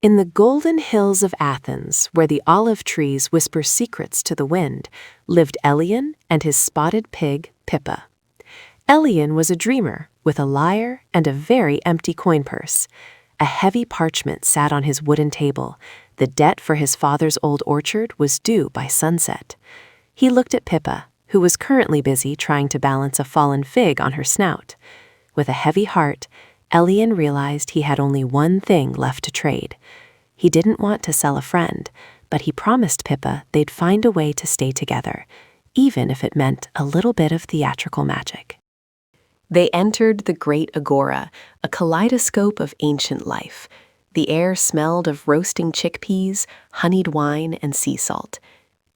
In the golden hills of Athens, where the olive trees whisper secrets to the wind, lived Elean and his spotted pig, Pippa. Elean was a dreamer with a lyre and a very empty coin purse. A heavy parchment sat on his wooden table. The debt for his father's old orchard was due by sunset. He looked at Pippa, who was currently busy trying to balance a fallen fig on her snout. With a heavy heart, Elean realized he had only one thing left to trade. He didn't want to sell a friend, but he promised Pippa they'd find a way to stay together, even if it meant a little bit of theatrical magic. They entered the great agora, a kaleidoscope of ancient life. The air smelled of roasting chickpeas, honeyed wine, and sea salt.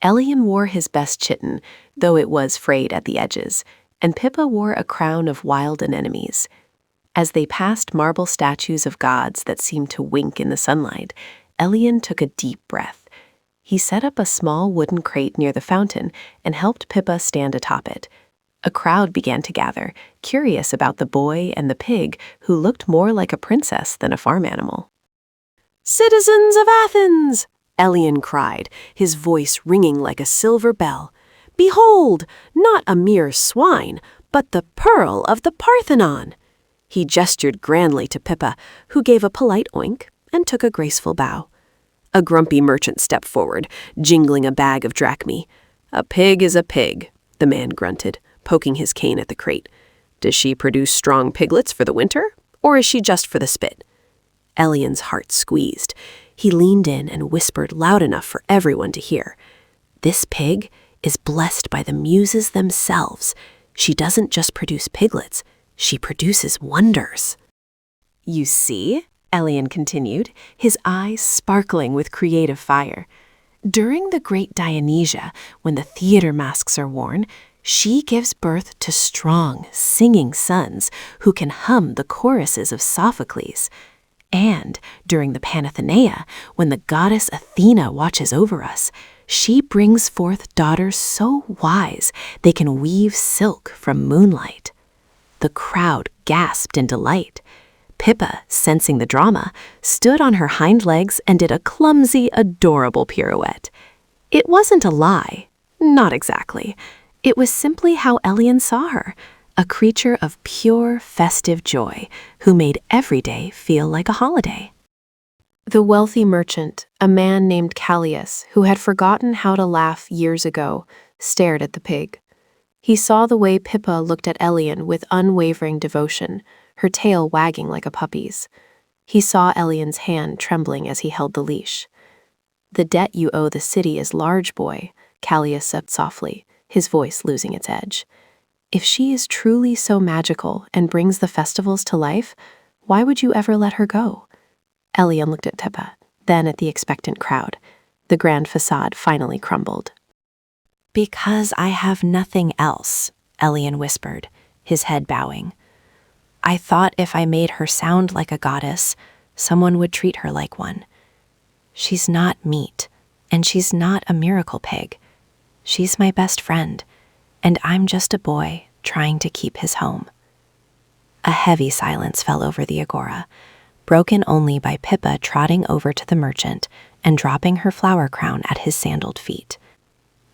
Elean wore his best chiton, though it was frayed at the edges, and Pippa wore a crown of wild anemones. As they passed marble statues of gods that seemed to wink in the sunlight, Elean took a deep breath. He set up a small wooden crate near the fountain and helped Pippa stand atop it. A crowd began to gather, curious about the boy and the pig who looked more like a princess than a farm animal. "Citizens of Athens!" Elean cried, his voice ringing like a silver bell. "Behold, not a mere swine, but the pearl of the Parthenon!" He gestured grandly to Pippa, who gave a polite oink and took a graceful bow. A grumpy merchant stepped forward, jingling a bag of drachmae. "A pig is a pig," the man grunted, poking his cane at the crate. "Does she produce strong piglets for the winter, or is she just for the spit?" Elean's heart squeezed. He leaned in and whispered loud enough for everyone to hear. "This pig is blessed by the muses themselves. She doesn't just produce piglets. She produces wonders." "You see," Elean continued, his eyes sparkling with creative fire. "During the great Dionysia, when the theater masks are worn, she gives birth to strong, singing sons who can hum the choruses of Sophocles. And during the Panathenaea, when the goddess Athena watches over us, she brings forth daughters so wise they can weave silk from moonlight." The crowd gasped in delight. Pippa, sensing the drama, stood on her hind legs and did a clumsy, adorable pirouette. It wasn't a lie. Not exactly. It was simply how Elean saw her, a creature of pure, festive joy who made every day feel like a holiday. The wealthy merchant, a man named Callias, who had forgotten how to laugh years ago, stared at the pig. He saw the way Pippa looked at Elean with unwavering devotion, her tail wagging like a puppy's. He saw Elean's hand trembling as he held the leash. "The debt you owe the city is large, boy," Callias said softly, his voice losing its edge. "If she is truly so magical and brings the festivals to life, why would you ever let her go?" Elean looked at Pippa, then at the expectant crowd. The grand facade finally crumbled. "Because I have nothing else," Elean whispered, his head bowing. "I thought if I made her sound like a goddess, someone would treat her like one. She's not meat, and she's not a miracle pig. She's my best friend, and I'm just a boy trying to keep his home." A heavy silence fell over the agora, broken only by Pippa trotting over to the merchant and dropping her flower crown at his sandaled feet.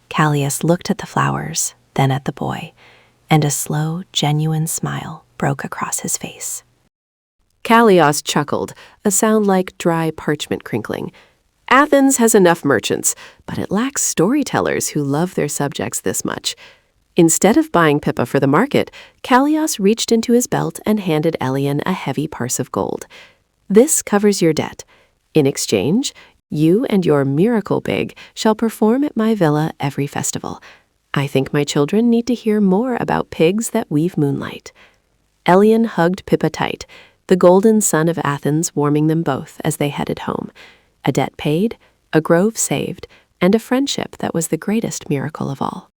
Callias looked at the flowers, then at the boy, and a slow, genuine smile broke across his face. Callias chuckled, a sound like dry parchment crinkling. "Athens has enough merchants, but it lacks storytellers who love their subjects this much." Instead of buying Pippa for the market, Callias reached into his belt and handed Elean a heavy purse of gold. "This covers your debt. In exchange, you and your miracle pig shall perform at my villa every festival. I think my children need to hear more about pigs that weave moonlight." Elean hugged Pippa tight, the golden sun of Athens warming them both as they headed home. A debt paid, a grove saved, and a friendship that was the greatest miracle of all.